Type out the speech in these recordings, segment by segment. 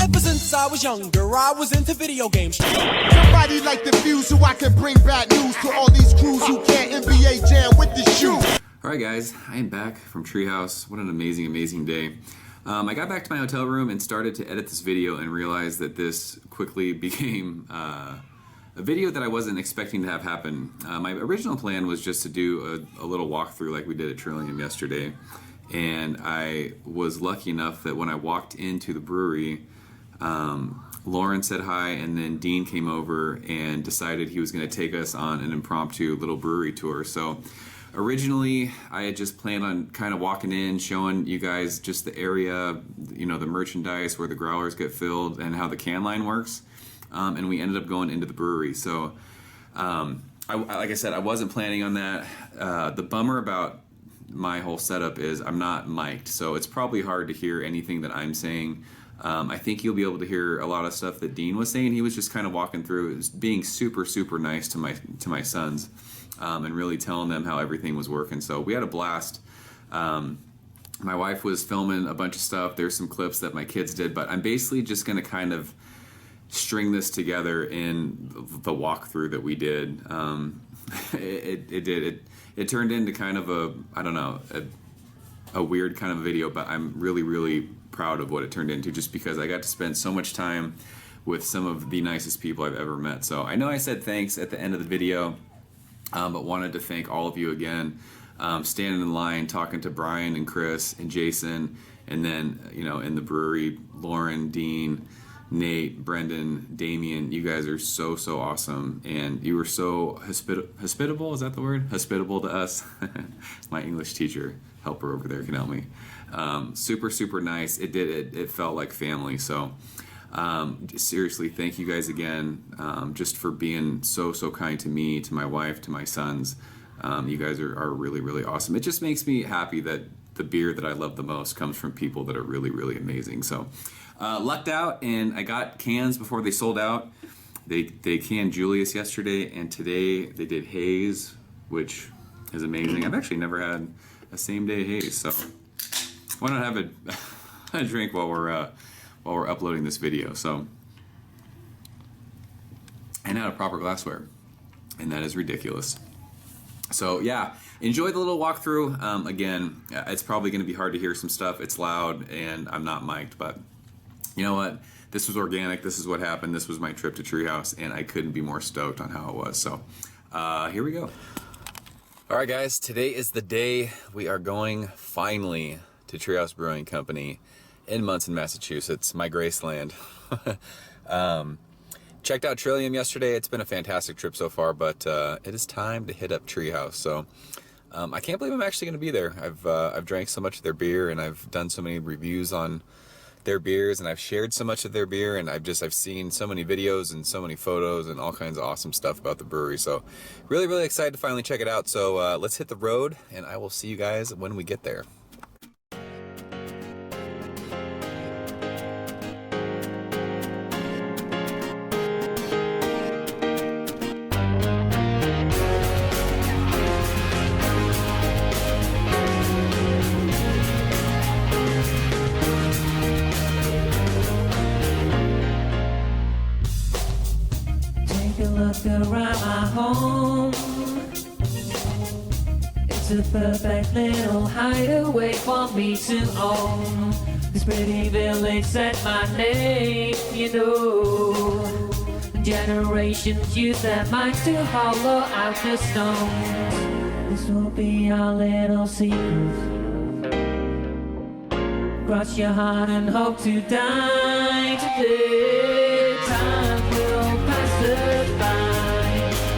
Ever since I was younger, I was into video games. Somebody like the Fuse so I can bring bad news to all these crews who can't NBA jam with the shoe. Alright guys, I am back from Treehouse. What an amazing, amazing day. I got back to my hotel room and started to edit this video and realized that this quickly became a video that I wasn't expecting to have happen. My original plan was just to do a little walkthrough like we did at Trillium yesterday. And I was lucky enough that when I walked into the brewery, Lauren said hi, and then Dean came over and decided he was going to take us on an impromptu little brewery tour. So originally, I had just planned on kind of walking in, showing you guys just the area, you know, the merchandise, where the growlers get filled, and how the can line works. And we ended up going into the brewery. So, like I said, I wasn't planning on that. The bummer about my whole setup is I'm not mic'd, so it's probably hard to hear anything that I'm saying. I think you'll be able to hear a lot of stuff that Dean was saying. He was just kind of walking through, being super, super nice to my sons, and really telling them how everything was working. So we had a blast. My wife was filming a bunch of stuff. There's some clips that my kids did, but I'm basically just going to kind of string this together in the walkthrough that we did. It turned into kind of a weird kind of video, but I'm really, really proud of what it turned into, just because I got to spend so much time with some of the nicest people I've ever met. So I know I said thanks at the end of the video, but wanted to thank all of you again, standing in line, talking to Brian and Chris and Jason, and then, you know, in the brewery, Lauren, Dean, Nate, Brendan, Damian. You guys are so, so awesome, and you were so hospitable, is that the word? Hospitable to us. My English teacher helper over there can help me. Super, super nice. It felt like family. So seriously, thank you guys again, just for being so, so kind to me, to my wife, to my sons. You guys are really, really awesome. It just makes me happy that the beer that I love the most comes from people that are really, really amazing. So lucked out, and I got cans before they sold out. They canned Julius yesterday, and today they did Haze, which is amazing. I've actually never had a same-day Haze, so why not have a drink while we're uploading this video? So, and out of proper glassware, and that is ridiculous. So yeah, enjoy the little walkthrough. Again, it's probably going to be hard to hear some stuff. It's loud, and I'm not mic'd, but you know what? This was organic. This is what happened. This was my trip to Treehouse, and I couldn't be more stoked on how it was. So here we go. All right, guys, today is the day we are going finally to Treehouse Brewing Company in Monson, Massachusetts, my Graceland. Checked out Trillium yesterday. It's been a fantastic trip so far, but it is time to hit up Treehouse. So I can't believe I'm actually going to be there. I've drank so much of their beer, and I've done so many reviews on their beers, and I've shared so much of their beer, and I've seen so many videos and so many photos and all kinds of awesome stuff about the brewery. So really, really excited to finally check it out. So let's hit the road, and I will see you guys when we get there. Look around my home. It's a perfect little hideaway for me to own. This pretty village set my name, you know. Generations use their minds to hollow out the stone. This will be our little secret. Cross your heart and hope to die today. Time will pass us by,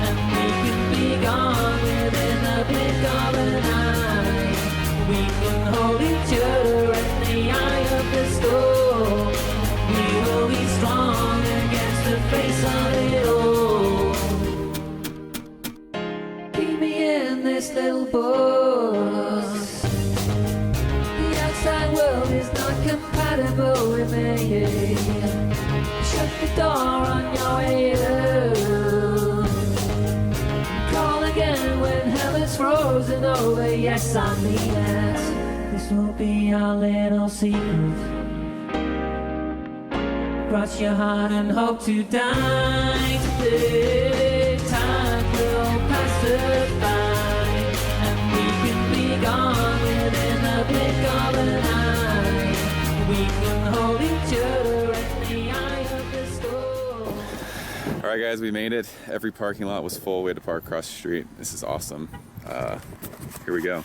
and we can be gone within the blink of an eye. We can hold each other in the eye of the storm. We will be strong against the face of it all. Keep me in this little box. The outside world is not compatible with me. Shut the door on your way out. Call again when hell is frozen over. Yes, I mean that. This will be our little secret. cross your heart and hope to die today. Time will pass us by, and we can be gone within the blink of an eye. We can hold each other in the eye of the storm. All right, guys, we made it. Every parking lot was full. We had to park across the street. This is awesome. Here we go.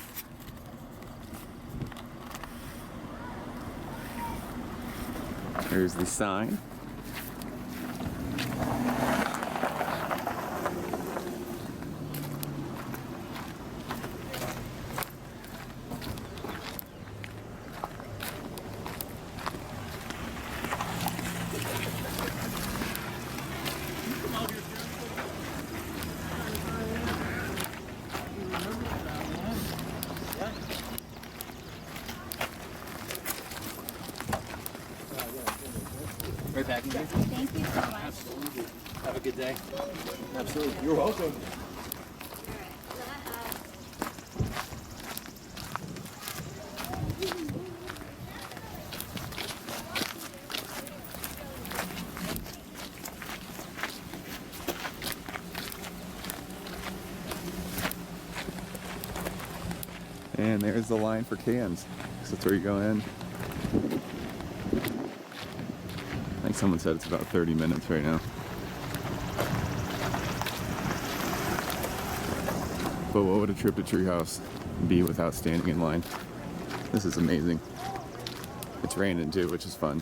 Here's the sign. Right back in here. Thank you so much. Absolutely. Have a good day. Absolutely. You're welcome. And there's the line for cans. So that's where you go in. I think someone said it's about 30 minutes right now. But what would a trip to Treehouse be without standing in line? This is amazing. It's raining too, which is fun.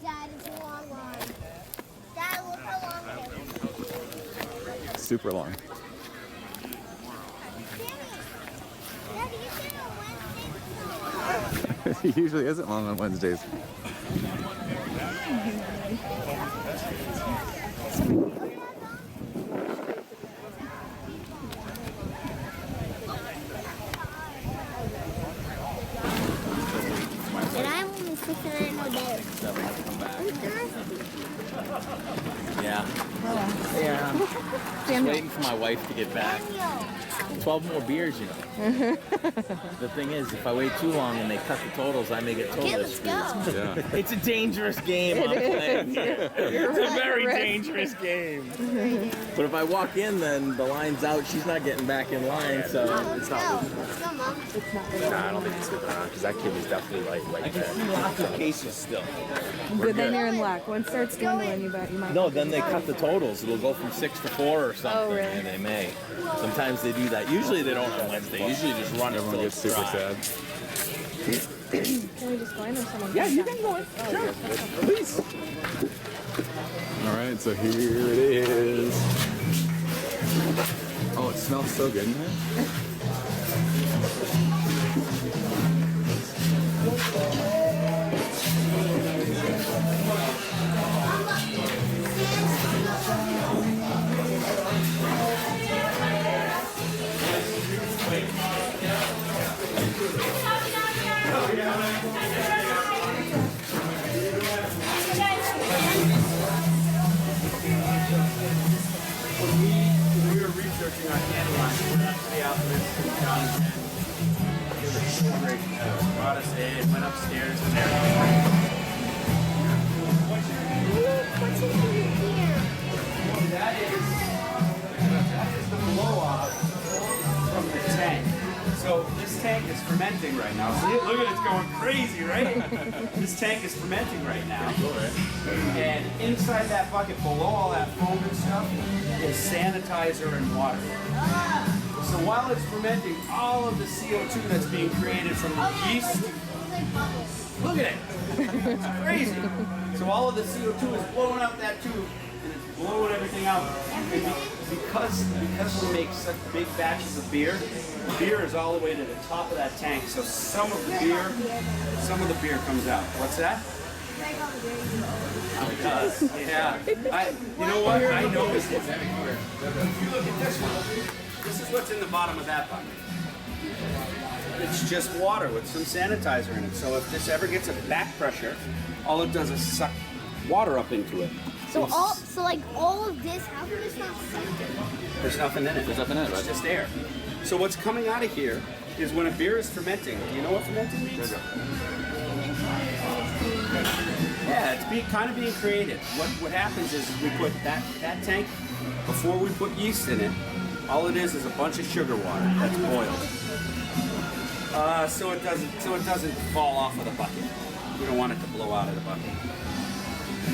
Dad, it's a long line. Dad, look how long it is. Super long. Daddy, you said on Wednesday. It usually isn't long on Wednesdays. And I'm only 6 and I didn't know that. Yeah. Just waiting for my wife to get back. 12 more beers, you know. The thing is, if I wait too long and they cut the totals, I may get Okay, totally let's screwed. go. Yeah. It's a dangerous game I'm playing here. It's a very dangerous game. But if I walk in, then the line's out. She's not getting back in line, so Let's go. Let's go, Mom. Nah, I don't think he's slipping around because that kid was definitely like that. lots of cases still. But then you're in luck. Once it starts dwindling, you might. No, then they cut the totals. It'll go from 6 to 4 or something, Oh, really? and they may. Sometimes they do that. Usually they don't on Wednesday. Usually just run it Everyone till gets it's super dry. sad. Can we just go in or someone? Yeah, you can go in. Sure. Please. All right, so here it is. Oh, it smells so good in here. We were researching our candlelight. We went up to the outlets and found it. It was so great. Brought us in, went upstairs, and there. What's in here? That is the blow off from the tank. So this tank is fermenting right now. See, look at it, it's going crazy, right? This tank is fermenting right now. And inside that bucket, below all that foam and stuff, is sanitizer and water. So while it's fermenting, all of the CO2 that's being created from the yeast, look at it, it's crazy. So all of the CO2 is blowing out that tube, and it's blowing everything out. And because we make such big batches of beer, the beer is all the way to the top of that tank. So some of the beer comes out. What's that? It does. Yeah. You know what? I noticed it. If you look at this one, this is what's in the bottom of that bucket. it's just water with some sanitizer in it. So if this ever gets a back pressure, all it does is suck water up into it. So like all of this, how come it's not sucked? There's nothing in it. There's nothing in it, It's right? just air. So what's coming out of here is when a beer is fermenting. Do you know what fermenting means? Yeah, it's kind of being created. What happens is we put that tank, before we put yeast in it, all it is a bunch of sugar water that's boiled. So it doesn't fall off of the bucket. We don't want it to blow out of the bucket.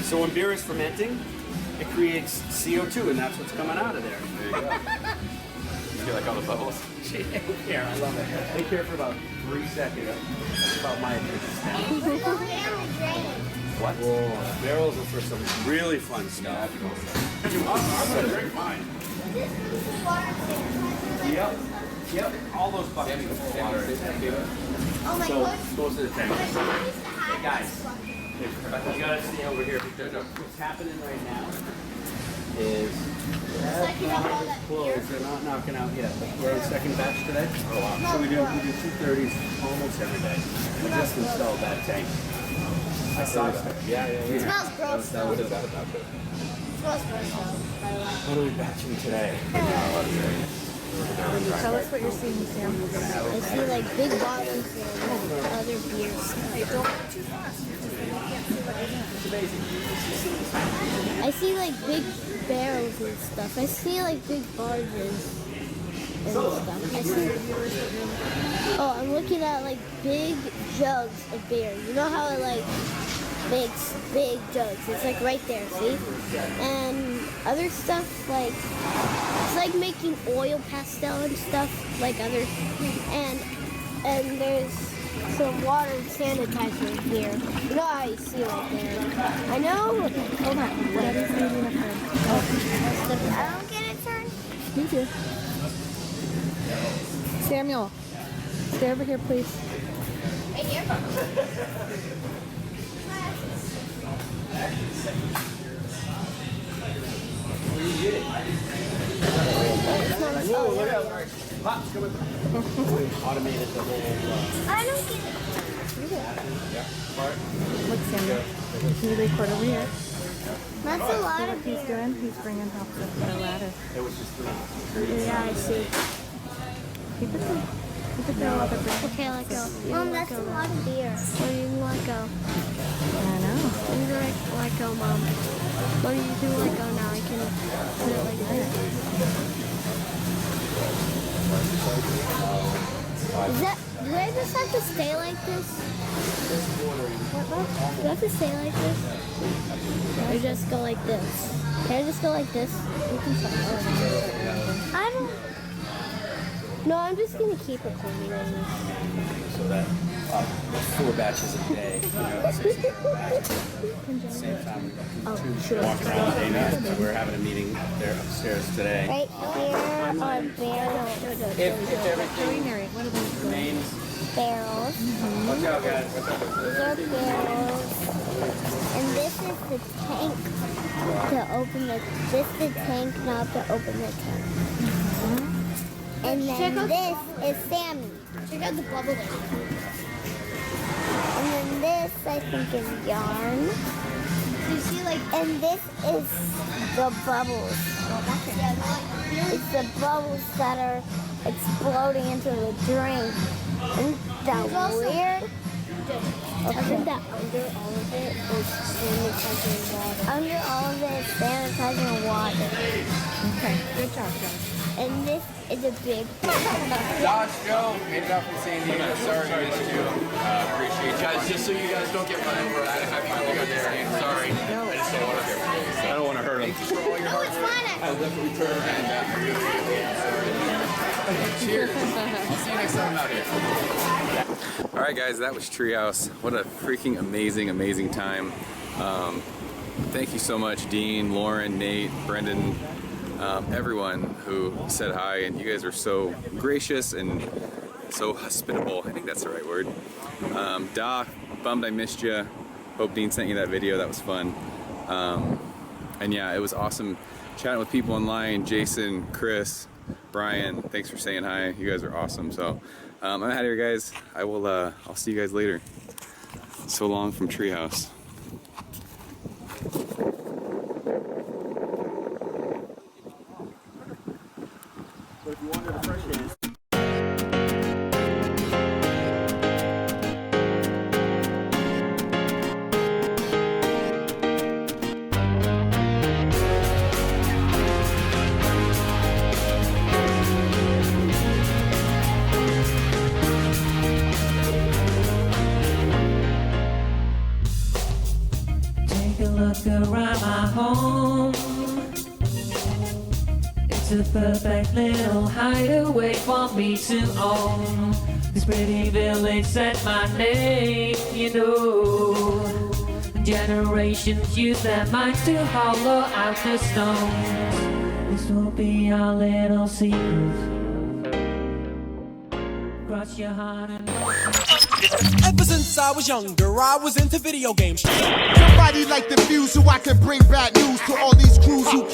So when beer is fermenting, it creates CO2, and that's what's coming out of there. There you go. You feel like all the bubbles? They don't care. I love it. They care for about 3 seconds. That's about my attention span. What? Whoa, barrels are for some really fun stuff. I'm gonna drink mine. Yep. All those buckets are full of water. Oh my So God. most of the time. Hey guys, you gotta see over here. What's happening right now is as closed. They're not knocking out yet. We're on second batch today. Oh wow. So we do 230s almost every day. We just installed that tank. I saw that. Yeah. It smells gross though. What is that about? It smells gross though, by the way. What are we batching today? Tell us what you're seeing, Sam. I see like big bottles of other beers. I see like big barrels and stuff. I see like big barges and stuff. I see. Oh, I'm looking at like big jugs of beer. You know how it like makes big jugs? It's like right there, see? And other stuff like it's like making oil pastel and stuff like other and there's some water and sanitizer here. You know how you see right there. I know. Hold on. What is moving up there? Oh, I don't get it turned. You do. Samuel, stay over here, please. Right here. Automated the whole. I don't get it. Look, Samuel. Can you record over here? That's a lot See of what he's beer. doing? He's bringing help with the ladder. It was just 3. Yeah, I see. Keep it there. Keep it there a little bit. Bring Okay, let go. Mom, that's a lot of beer. What do you let go? I know. You let go, Mom. What do you do let go now? I can put it like this. Do I just have to stay like this? Do I have to stay like this? Or just go like this? Can I just go like this? You can stop. I don't. No, I'm just gonna keep it clean. So that 4 batches a day. You know, at the same time, we walking around with Damian. We're having a meeting there upstairs today. Right here are barrels. If everything Mary, what are these? remains, Barrels. watch out, guys. Watch out. These are barrels. And this is the tank to open the. This is the tank knob to open the tank. And then this is Sammy. Check out the bubble there. And then this, I think, is yarn. So you see, like, and this is the bubbles. It's the bubbles that are exploding into the drink. Isn't that weird? I think that under all of it is sanitizing water. Under all of it is sanitizing water. Okay, good job, Josh. And this is a big Josh, Joe, made it out from San Diego. Sorry I missed you. Appreciate you. Guys, just so you guys don't get run over, I finally got there. Sorry. I just don't want to get I don't want to hurt him. for all your hard work. I'll definitely turn around and I really appreciate it. Cheers. I'll see you next time I'm out here. All right, guys, that was Treehouse. What a freaking amazing time. Thank you so much, Dean, Lauren, Nate, Brendan, everyone who said hi, and you guys are so gracious and so hospitable. I think that's the right word. Da, bummed I missed you. Hope Dean sent you that video. That was fun. And yeah, it was awesome chatting with people online. Jason, Chris, Brian, thanks for saying hi. You guys are awesome. So I'm out of here, guys. I'll see you guys later. So long from Treehouse. So if you wanted a fresh hand. Take a look around my home. It's a perfect little hideaway for me to own. This pretty village set my name, you know. Generations use their minds to hollow out the stones. This will be our little secret. Cross your heart and Ever since I was younger, I was into video games. Somebody like the Fuse, so I can bring bad news to all these crews who